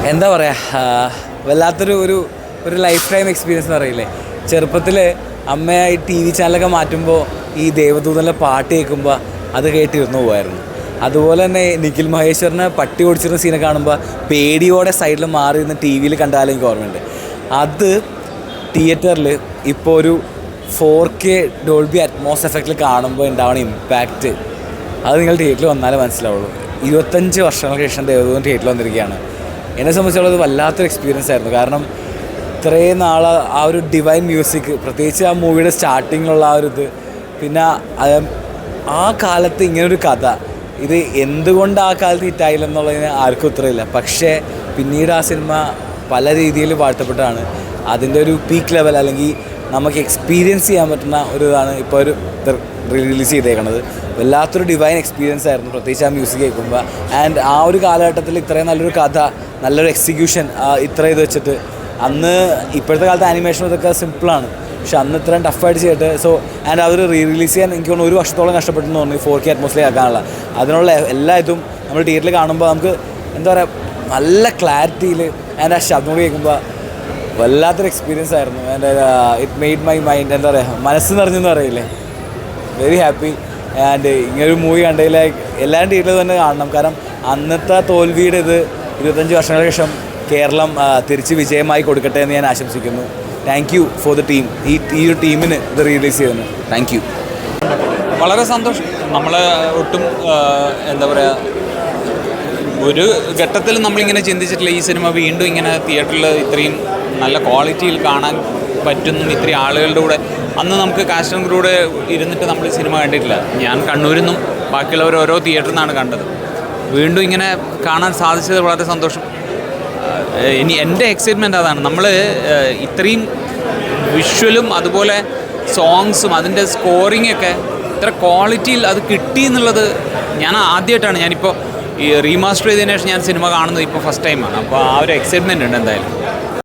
എന്താ പറയുക, വല്ലാത്തൊരു ഒരു ഒരു ലൈഫ് ടൈം എക്സ്പീരിയൻസ് എന്ന് പറയില്ലേ. ചെറുപ്പത്തിൽ അമ്മ ഈ ടി വി ചാനലൊക്കെ മാറ്റുമ്പോൾ ഈ ദേവദൂതൻ്റെ പാട്ട് കേൾക്കുമ്പോൾ അത് കേട്ടിരുന്നു പോകുമായിരുന്നു. അതുപോലെ തന്നെ നിഖിൽ മഹേശ്വറിനെ പട്ടി ഓടിച്ചിരുന്ന സീനെ കാണുമ്പോൾ പേടിയോടെ സൈഡിൽ മാറി നിന്ന് ടി വിയിൽ കണ്ടാലും എനിക്ക് ഓർമ്മയുണ്ട്. അത് തിയേറ്ററിൽ ഇപ്പോൾ ഒരു 4K ഡോൾബി അറ്റ്മോസ് എഫക്റ്റിൽ കാണുമ്പോൾ ഉണ്ടാവുന്ന ഇമ്പാക്റ്റ് അത് നിങ്ങൾ തിയേറ്ററിൽ വന്നാലേ മനസ്സിലാവുള്ളൂ. 25 വർഷങ്ങൾക്ക് ശേഷം ദേവദൂതൻ തിയേറ്ററിൽ വന്നിരിക്കുകയാണ്. എന്നെ സംബന്ധിച്ചുള്ളത് വല്ലാത്തൊരു എക്സ്പീരിയൻസ് ആയിരുന്നു. കാരണം ഇത്രയും നാൾ ആ ഒരു ഡിവൈൻ മ്യൂസിക്, പ്രത്യേകിച്ച് ആ മൂവിയുടെ സ്റ്റാർട്ടിങ്ങിലുള്ള ആ ഒരു ഇത്, പിന്നെ ആ കാലത്ത് ഇങ്ങനൊരു കഥ, ഇത് എന്തുകൊണ്ട് ആ കാലത്ത് ഹിറ്റായില്ലെന്നുള്ളതിന് ആർക്കും ഉത്തരവില്ല. പക്ഷേ പിന്നീട് ആ സിനിമ പല രീതിയിൽ വാഴ്ത്തപ്പെട്ടാണ്. അതിൻ്റെ ഒരു പീക്ക് ലെവൽ അല്ലെങ്കിൽ നമുക്ക് എക്സ്പീരിയൻസ് ചെയ്യാൻ പറ്റുന്ന ഒരു ഇതാണ് ഇപ്പോൾ ഒരു റിലീസ് ചെയ്തേക്കണത്. വല്ലാത്തൊരു ഡിവൈൻ എക്സ്പീരിയൻസ് ആയിരുന്നു, പ്രത്യേകിച്ച് ആ മ്യൂസിക് കേൾക്കുമ്പോൾ. ആൻഡ് ആ ഒരു കാലഘട്ടത്തിൽ ഇത്രയും നല്ലൊരു കഥ, നല്ലൊരു എക്സിക്യൂഷൻ, ഇത്ര ഇത് വെച്ചിട്ട് അന്ന് ഇപ്പോഴത്തെ കാലത്ത് ആനിമേഷൻ ഇതൊക്കെ സിമ്പിളാണ്, പക്ഷെ അന്ന് ഇത്രയും ടഫായിട്ട് ചെയ്തിട്ട് ആൻഡ് അതൊരു റിലീസ് ചെയ്യാൻ എനിക്ക് തോന്നുന്നു 1 വർഷത്തോളം കഷ്ടപ്പെട്ടെന്ന് തോന്നി 4K അറ്റ്മോസ്ഫിയർ ആക്കാനുള്ള. അതിനുള്ള എല്ലാ ഇതും നമ്മൾ തിയേറ്ററിൽ കാണുമ്പോൾ നമുക്ക് എന്താ പറയുക, നല്ല ക്ലാരിറ്റിയിൽ ആൻഡ് ആ ശബ്ദം കേൾക്കുമ്പോൾ വല്ലാത്തൊരു എക്സ്പീരിയൻസ് ആയിരുന്നു. And it made my mind എന്താ പറയുക, മനസ്സ് നിറഞ്ഞെന്ന് പറയില്ലേ, വെരി ഹാപ്പി. ആൻഡ് ഇങ്ങനൊരു മൂവി കണ്ടതിൽ എല്ലാവരും തിയേറ്ററിൽ തന്നെ കാണണം. കാരണം അന്നത്തെ തോൽവിയുടെ ഇത് 25 വർഷങ്ങൾക്ക് ശേഷം കേരളം തിരിച്ച് വിജയമായി കൊടുക്കട്ടെ എന്ന് ഞാൻ ആശംസിക്കുന്നു. Thank you for the team, ഈ ഒരു ടീമിന് ഇത് റിലീസ് ചെയ്തതിന് താങ്ക് യു. വളരെ സന്തോഷം. നമ്മൾ ഒട്ടും എന്താ പറയുക, ഒരു ഘട്ടത്തിൽ നമ്മളിങ്ങനെ ചിന്തിച്ചിട്ടില്ല ഈ സിനിമ വീണ്ടും ഇങ്ങനെ തിയേറ്ററിൽ ഇത്രയും നല്ല ക്വാളിറ്റിയിൽ കാണാൻ പറ്റുന്നു, ഇത്രയും ആളുകളുടെ കൂടെ. അന്ന് നമുക്ക് കാസ്റ്റിൻ്റെ കൂടെ ഇരുന്നിട്ട് നമ്മൾ സിനിമ കണ്ടിട്ടില്ല. ഞാൻ കണ്ണൂരിൽ നിന്നും ബാക്കിയുള്ളവർ ഓരോ തിയേറ്ററിൽ നിന്നാണ് കണ്ടത്. വീണ്ടും ഇങ്ങനെ കാണാൻ സാധിച്ചത് വളരെ സന്തോഷം. ഇനി എൻ്റെ എക്സൈറ്റ്മെൻറ്റ് അതാണ്. നമ്മൾ ഇത്രയും വിഷ്വലും അതുപോലെ സോങ്സും അതിൻ്റെ സ്കോറിങ്ങൊക്കെ ഇത്ര ക്വാളിറ്റിയിൽ അത് കിട്ടി എന്നുള്ളത് ഞാൻ ആദ്യമായിട്ടാണ്. ഞാനിപ്പോൾ ഈ റീമാസ്റ്റർ ചെയ്തതിനു ശേഷം ഞാൻ സിനിമ കാണുന്നത് ഇപ്പോൾ ഫസ്റ്റ് ടൈമാണ്. അപ്പോൾ ആ ഒരു എക്സൈറ്റ്മെൻറ്റ് ഉണ്ട് എന്തായാലും.